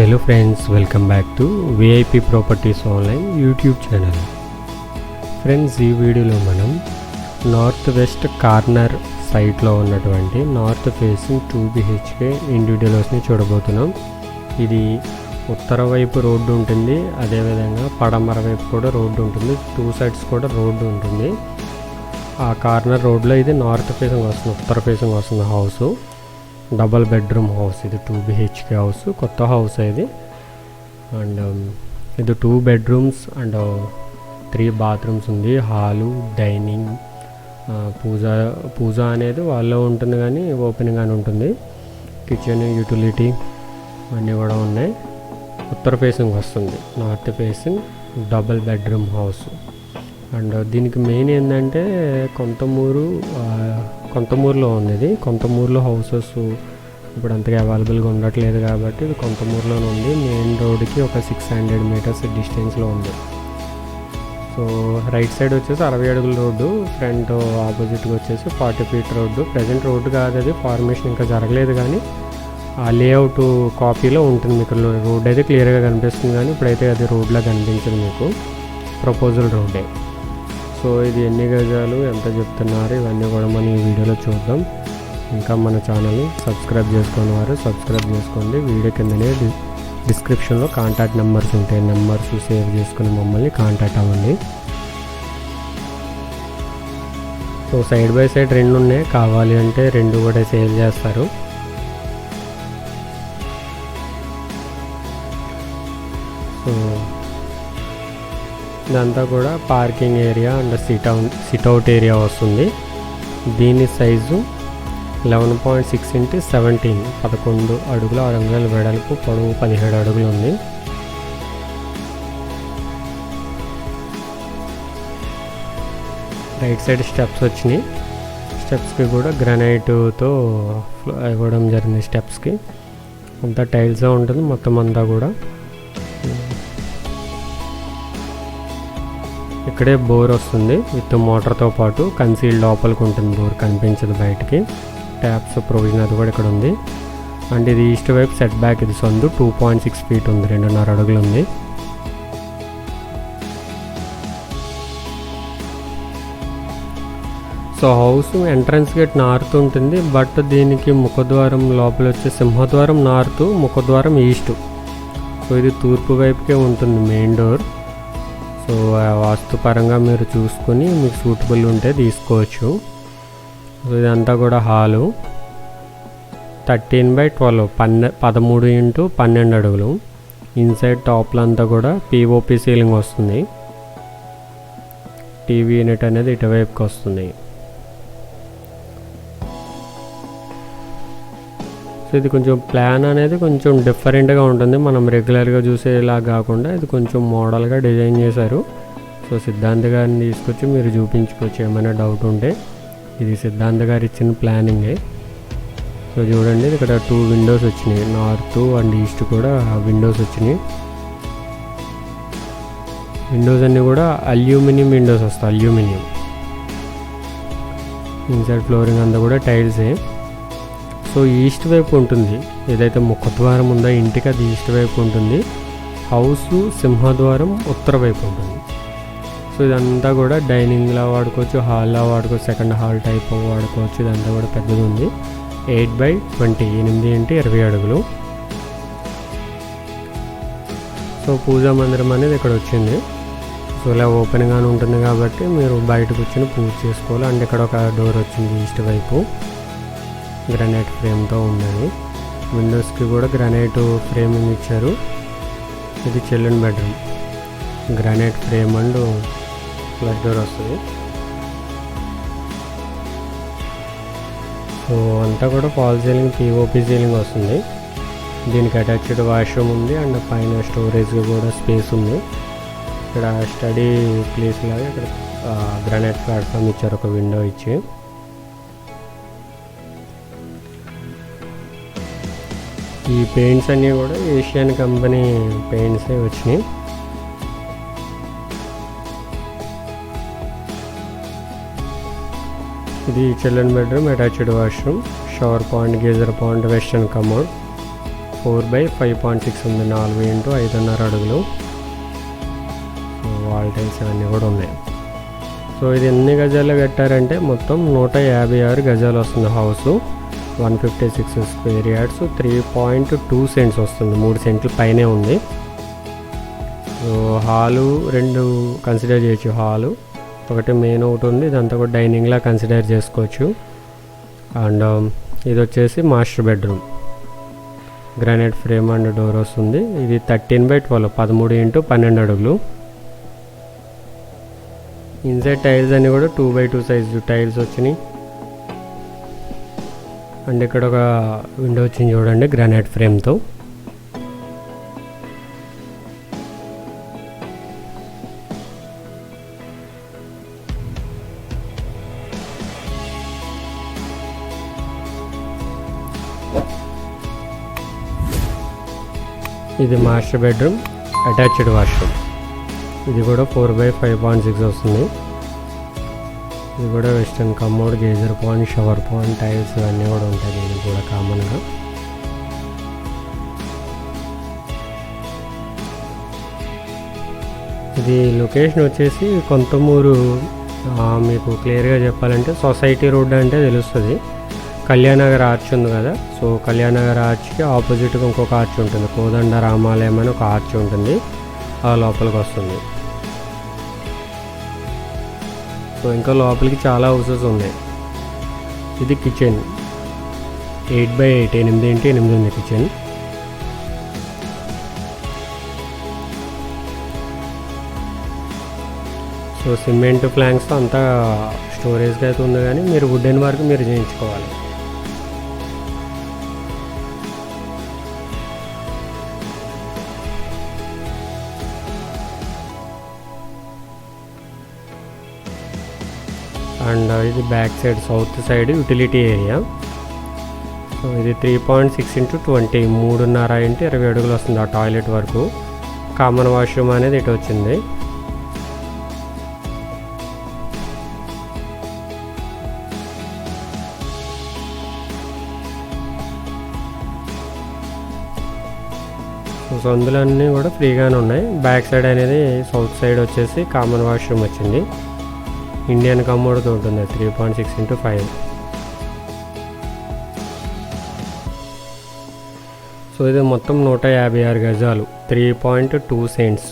Hello friends, welcome back to VIP Properties Online YouTube channel. Friends, ఈ వీడియోలో మనం north west corner సైట్లో ఉన్నటువంటి నార్త్ ఫేసింగ్ 2 BHK ఇండివిజువల్ హౌస్ని చూడబోతున్నాం. ఇది ఉత్తర వైపు రోడ్డు ఉంటుంది, అదేవిధంగా పడమర వైపు కూడా రోడ్డు ఉంటుంది, 2 సైడ్స్ కూడా రోడ్డు ఉంటుంది. ఆ కార్నర్ రోడ్లో ఇది నార్త్ ఫేసింగ్ వస్తుంది, ఉత్తర ఫేసింగ్ వస్తుంది హౌస్. డబల్ బెడ్రూమ్ హౌస్, ఇది 2 BHK హౌస్, కొత్త హౌస్ ఇది. అండ్ ఇది 2 బెడ్రూమ్స్ అండ్ 3 బాత్రూమ్స్ ఉంది. హాలు, డైనింగ్, పూజ అనేది వాళ్ళలో ఉంటుంది కానీ ఓపెన్గానే ఉంటుంది. కిచెన్, యూటిలిటీ అన్నీ కూడా ఉన్నాయి. ఉత్తర ఫేసింగ్ వస్తుంది, north facing double bedroom house. And దీనికి మెయిన్ ఏంటంటే కొంతమూరులో ఉంది. ఇది కొంతమూరులో హౌసెస్ ఇప్పుడు అంతగా అవైలబుల్గా ఉండట్లేదు కాబట్టి ఇది కొంతమూరులోనే ఉంది. మెయిన్ రోడ్కి ఒక 600 మీటర్స్ డిస్టెన్స్లో ఉంది. సో రైట్ సైడ్ వచ్చేసి 60 అడుగుల రోడ్డు, ఫ్రంట్ ఆపోజిట్గా వచ్చేసి 40 ఫీట్ రోడ్డు. ప్రజెంట్ రోడ్డు కాదు, అది ఫార్మేషన్ ఇంకా జరగలేదు కానీ ఆ లేఅవుట్ కాపీలో ఉంటుంది. మీకు రోడ్ అయితే క్లియర్గా కనిపిస్తుంది కానీ ఇప్పుడైతే అది రోడ్లా కనిపించదు, మీకు ప్రపోజల్ రోడ్డే. సో ఇది ఎన్ని గజాలు, ఎంత చెప్తున్నారు, ఇవన్నీ కూడా మనం ఈ వీడియోలో చూద్దాం. ఇంకా మన ఛానల్ని సబ్స్క్రైబ్ చేసుకునే వారు సబ్స్క్రైబ్ చేసుకోండి. వీడియో కిందనే డిస్క్రిప్షన్లో కాంటాక్ట్ నెంబర్స్ ఉంటాయి, నెంబర్స్ సేవ్ చేసుకుని మమ్మల్ని కాంటాక్ట్ అవ్వండి. సో సైడ్ బై సైడ్ 2 ఉన్నాయి, కావాలి అంటే 2 కూడా సేల్ చేస్తారు. సో ఇదంతా కూడా parking area and sit-out area వస్తుంది. దీని సైజు 11.6 x 17, 11 అడుగుల 6 అంగుళాల వెడల్పు, పొడవు 17 అడుగులు ఉంది. రైట్ సైడ్ స్టెప్స్ వచ్చినాయి. స్టెప్స్కి కూడా గ్రానైట్తో ఇవ్వడం జరిగింది. స్టెప్స్కి అంతా టైల్స్ ఉంటుంది మొత్తం అంతా కూడా. ఇక్కడే బోర్ వస్తుంది విత్ మోటార్తో పాటు. కన్సీల్ లోపలికి ఉంటుంది, బోర్ కనిపించదు బయటికి. ట్యాప్స్ ప్రొవిజన్ అది కూడా ఇక్కడ ఉంది. అండ్ ఇది ఈస్ట్ వైపు సెట్ బ్యాక్, ఇది సందు 2.6 ఫీట్ ఉంది, 2.5 అడుగులు ఉంది. So house entrance gate north ఉంటుంది, బట్ దీనికి ముఖద్వారం లోపల వచ్చే సింహద్వారం నార్త్, ముఖద్వారం ఈస్ట్. సో ఇది తూర్పు వైపుకే ఉంటుంది మెయిన్ డోర్. సో వాస్తుపరంగా మీరు చూసుకొని మీకు సూటబుల్ ఉంటే తీసుకోవచ్చు. సో ఇదంతా కూడా హాలు 13/12, 13 x 12 అడుగులు. ఇన్సైడ్ టాప్లో అంతా కూడా POP సీలింగ్ వస్తుంది. టీవీ యూనిట్ అనేది ఇటువైపుకి వస్తుంది. సో ఇది కొంచెం ప్లాన్ అనేది కొంచెం డిఫరెంట్గా ఉంటుంది, మనం రెగ్యులర్గా చూసేలా కాకుండా ఇది కొంచెం మోడల్గా డిజైన్ చేశారు. సో సిద్ధాంత్ గారిని తీసుకొచ్చి మీరు చూపించుకోవచ్చు ఏమైనా డౌట్ ఉంటే. ఇది సిద్ధాంత్ గారు ఇచ్చిన ప్లానింగే. సో చూడండి, ఇక్కడ 2 విండోస్ వచ్చినాయి, నార్త్ అండ్ ఈస్ట్ కూడా విండోస్ వచ్చినాయి. విండోస్ అన్నీ కూడా అల్యూమినియం విండోస్ వస్తాయి, అల్యూమినియం. ఇన్సైడ్ ఫ్లోరింగ్ అంతా కూడా టైల్సే. సో ఈస్ట్ వైపు ఉంటుంది, ఏదైతే ముఖద్వారం ఉందో ఇంటికి అది ఈస్ట్ వైపు ఉంటుంది. హౌస్ సింహద్వారం ఉత్తర వైపు ఉంటుంది. సో ఇదంతా కూడా డైనింగ్లా వాడుకోవచ్చు, హాల్లా వాడుకోవచ్చు, సెకండ్ హాల్ టైప్ వాడుకోవచ్చు. ఇదంతా కూడా పెద్దది ఉంది, 8/20, 8 x 20 అడుగులు. సో పూజా మందిరం అనేది ఇక్కడ వచ్చింది. సో ఇలా ఓపెన్గానే ఉంటుంది కాబట్టి మీరు బయటకు వచ్చి పూజ చేసుకోవాలి. అండ్ ఇక్కడ ఒక డోర్ వచ్చింది ఈస్ట్ వైపు, గ్రానైట్ ఫ్రేమ్తో ఉన్నది. విండోస్కి కూడా గ్రానైట్ ఫ్రేమింగ్ ఇచ్చారు. ఇది children bedroom, granite frame and flood door వస్తుంది. సో అంతా కూడా ఫాల్ సీలింగ్, POP సీలింగ్ వస్తుంది. దీనికి అటాచ్డ్ వాష్రూమ్ ఉంది అండ్ పైన స్టోరేజ్కి కూడా స్పేస్ ఉంది. ఇక్కడ స్టడీ ప్లేస్ లాగా ఇక్కడ గ్రానైట్ ప్లాట్ఫామ్ ఇచ్చారు, ఒక విండో ఇచ్చి. ఈ పెయింట్స్ అన్నీ కూడా ఏషియన్ కంపెనీ పెయింట్సే వచ్చినాయి. ఇది children bedroom, attached washroom, shower point, geyser point, western commode. 4/5.6 ఉంది, 4x5.5 అడుగులు. సో వాల్ టైల్స్ అన్నీ కూడా ఉన్నాయి. సో ఇది ఎన్ని గజాలు కట్టారంటే మొత్తం 156 గజాలు వస్తుంది హౌసు. 156 స్క్వేర్ యార్డ్స్, 3.2 సెంట్స్ వస్తుంది, 3 సెంట్ల పైనే ఉంది. సో హాలు 2 కన్సిడర్ చేయొచ్చు. హాలు ఒకటి మెయిన్ ఒకటి ఉంది, ఇదంతా కూడా డైనింగ్లా కన్సిడర్ చేసుకోవచ్చు. అండ్ ఇది వచ్చేసి master bedroom, granite frame and door వస్తుంది. ఇది 13/12, 13x12 అడుగులు. ఇన్సైడ్ టైల్స్ అన్నీ కూడా 2x2 సైజు టైల్స్ వచ్చినాయి. అండ్ ఇక్కడ ఒక విండో వచ్చింది చూడండి గ్రానైట్ ఫ్రేమ్తో. ఇది మాస్టర్ బెడ్రూమ్, అటాచ్డ్ వాష్రూమ్. ఇది కూడా 4/5.6 వస్తుంది. ఇది కూడా western commode, geyser point, shower point, tiles అన్నీ కూడా ఉంటాయి దీనికి కూడా కామన్గా. ఇది లొకేషన్ వచ్చేసి కొంతమూరు. మీకు క్లియర్గా చెప్పాలంటే సొసైటీ రోడ్ అంటే తెలుస్తుంది. కళ్యాణనగర్ ఆర్చ్ ఉంది కదా, సో కళ్యాణనగర్ ఆర్చ్కి ఆపోజిట్గా ఇంకొక ఆర్చ్ ఉంటుంది, కోదండ రామాలయం అని ఒక ఆర్చ్ ఉంటుంది, ఆ లోపలికి వస్తుంది. సో ఇంకా లోపలికి చాలా హౌసెస్ ఉన్నాయి. ఇది కిచెన్, 8x8, 8x8 ఉంది కిచెన్. సో సిమెంట్ ప్లాంక్స్తో అంతా స్టోరేజ్కి అయితే ఉంది, కానీ మీరు వుడెన్ వర్క్ మీరు చేయించుకోవాలి. అండ్ ఇది back side south side utility area. So ఇది 3.6x20, 3.5x20 అడుగులు వస్తుంది ఆ టాయిలెట్ వరకు. కామన్ వాష్రూమ్ అనేది ఇటు వచ్చింది. సో అందులన్నీ కూడా ఫ్రీగానే ఉన్నాయి. బ్యాక్ సైడ్ అనేది సౌత్ సైడ్ వచ్చేసి కామన్ వాష్రూమ్ వచ్చింది, ఇండియన్ కమోడ్తో ఉంటుంది, 3.6x5. సో ఇది మొత్తం 156 గజాలు, 3.2 cents.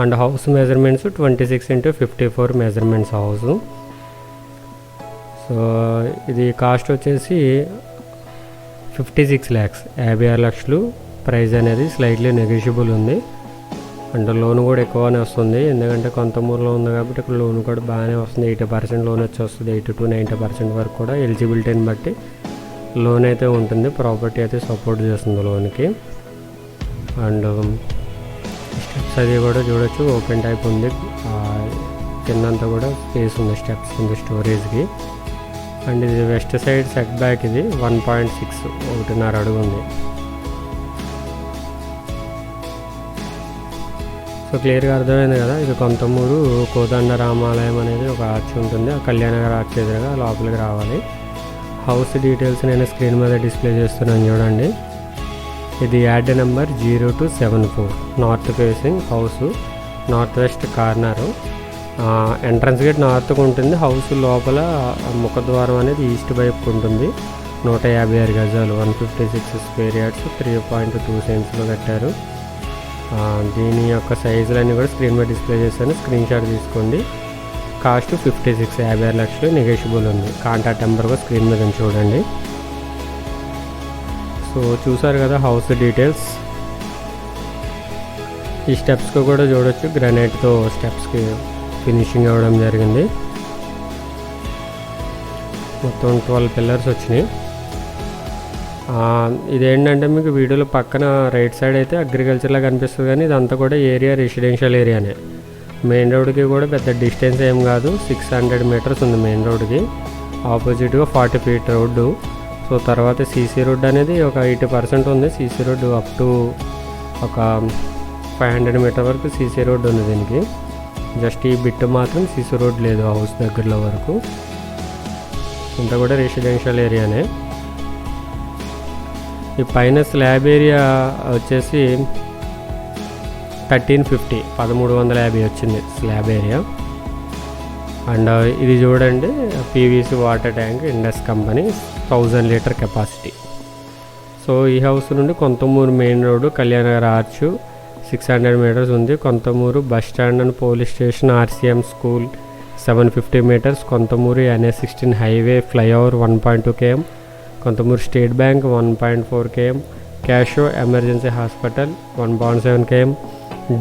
And house measurements 26x54 measurements house. So ఇది కాస్ట్ వచ్చేసి 56 lakhs, 56 లక్షలు. ప్రైస్ అనేది స్లైట్లీ నెగోషియబుల్ ఉంది. అండ్ లోన్ కూడా ఎక్కువనే వస్తుంది, ఎందుకంటే కొంతమూరులో ఉంది కాబట్టి ఇక్కడ లోన్ కూడా బాగానే వస్తుంది. 80% లోన్ వచ్చి వస్తుంది, 80 to 90% వరకు కూడా ఎలిజిబిలిటీని బట్టి లోన్ అయితే ఉంటుంది. ప్రాపర్టీ అయితే సపోర్ట్ చేస్తుంది లోన్కి. అండ్ స్టెప్స్ అది కూడా చూడొచ్చు, ఓపెన్ టైప్ ఉంది, కిందంతా కూడా స్పేస్ ఉంది, స్టెప్స్ ఉంది స్టోరేజ్కి. అండ్ ఇది వెస్ట్ సైడ్ సెట్ బ్యాక్, ఇది 1.6, 1.5 అడుగు ఉంది. సో క్లియర్గా అర్థమైంది కదా, ఇది కొంతమూరు కోదండ రామాలయం అనేది ఒక ఆర్చ్ ఉంటుంది, ఆ కళ్యాణనగర్ ఆర్చ్ ఎదురుగా లోపలికి రావాలి. హౌస్ డీటెయిల్స్ నేను స్క్రీన్ మీద డిస్ప్లే చేస్తున్నాను చూడండి. ఇది yard number 0274, north facing house, north west corner. Entrance gate నార్త్కు ఉంటుంది. హౌస్ లోపల ముఖద్వారం అనేది ఈస్ట్ వైపుకు ఉంటుంది. 156 గజాలు, 156 స్క్వేర్ యార్డ్స్, 3.2 సెంట్స్లో కట్టారు. దీని యొక్క సైజులన్నీ కూడా స్క్రీన్ మీద డిస్ప్లే చేశాను, స్క్రీన్ షాట్ తీసుకోండి. కాస్ట్ 56, 56 లక్షలు, నెగోషియబుల్ ఉంది. కాంటాక్ట్ నెంబర్ కూడా స్క్రీన్ మీద చూడండి. సో చూసారు కదా హౌస్ డీటెయిల్స్. ఈ స్టెప్స్కి కూడా చూడొచ్చు, గ్రానైట్తో స్టెప్స్కి ఫినిషింగ్ అవ్వడం జరిగింది. మొత్తం 12 పిల్లర్స్ వచ్చినాయి. ఇదేంటంటే మీకు వీడియోలో పక్కన రైట్ సైడ్ అయితే అగ్రికల్చర్లా కనిపిస్తుంది, కానీ ఇదంతా కూడా ఏరియా రెసిడెన్షియల్ ఏరియానే. మెయిన్ రోడ్కి కూడా పెద్ద డిస్టెన్స్ ఏం కాదు, 600 meters ఉంది మెయిన్ రోడ్కి. ఆపోజిట్గా 40 feet రోడ్డు. సో తర్వాత సీసీ రోడ్ అనేది ఒక 80% ఉంది. సీసీ రోడ్డు అప్ టు ఒక 500 meters వరకు సీసీ రోడ్డు ఉంది దీనికి. జస్ట్ ఈ బిట్ మాత్రం సీసీ రోడ్ లేదు హౌస్ దగ్గరలో వరకు. ఇంత కూడా రెసిడెన్షియల్ ఏరియానే. ఈ పైన స్లాబ్ ఏరియా వచ్చేసి 1350 1350 వచ్చింది స్లాబ్ ఏరియా. అండ్ ఇది చూడండి PVC water tank Indus company 1000 litre capacity. So ఈ హౌస్ నుండి Kontamuru main road Kalyannagar arch 600 metres ఉంది. Kontamuru bus stand and police station RCM school 750 metres. Kontamuru NH16 highway flyover 1.2 km. Kontamuru State Bank 1.4 km. క్యాషో emergency hospital 1.7 km.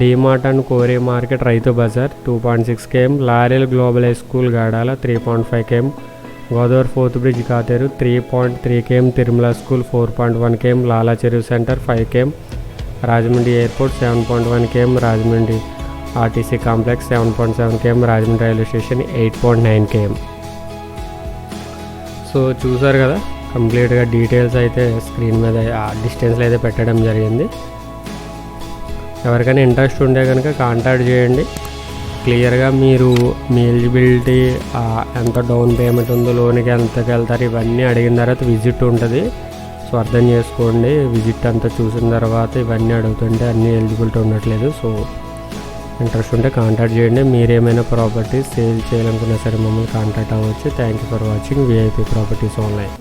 DMart and కోరీ market రైతు బజార్ 2.6 km. Laurel Global High School Gadala 3.5 km. Godavari fourth bridge Katheru 3.3 km. Tirumala school 4.1 km. లాలా చెరువు centre 5 km. Rajahmundry airport 7.1 km. Rajahmundry RTC complex 7.7 km. Rajahmundry railway station 8.9 km. So చూసారు కదా, కంప్లీట్గా details అయితే screen మీద డిస్టెన్స్లో అయితే పెట్టడం జరిగింది. ఎవరికైనా ఇంట్రెస్ట్ ఉంటే కనుక కాంటాక్ట్ చేయండి. క్లియర్గా మీరు మీ ఎలిజిబిలిటీ, ఎంత డౌన్ పేమెంట్ ఉందో, లోన్కి ఎంతకి వెళ్తారు, ఇవన్నీ అడిగిన తర్వాత విజిట్ ఉంటుంది. సో అర్థం చేసుకోండి. విజిట్ అంతా చూసిన తర్వాత ఇవన్నీ అడుగుతుంటే అన్నీ ఎలిజిబిలిటీ ఉండట్లేదు. సో ఇంట్రెస్ట్ ఉంటే కాంటాక్ట్ చేయండి. మీరేమైనా ప్రాపర్టీస్ సేల్ చేయాలనుకున్నా సరే మమ్మల్ని కాంటాక్ట్ అవ్వచ్చు. Thank you for watching VIP properties online.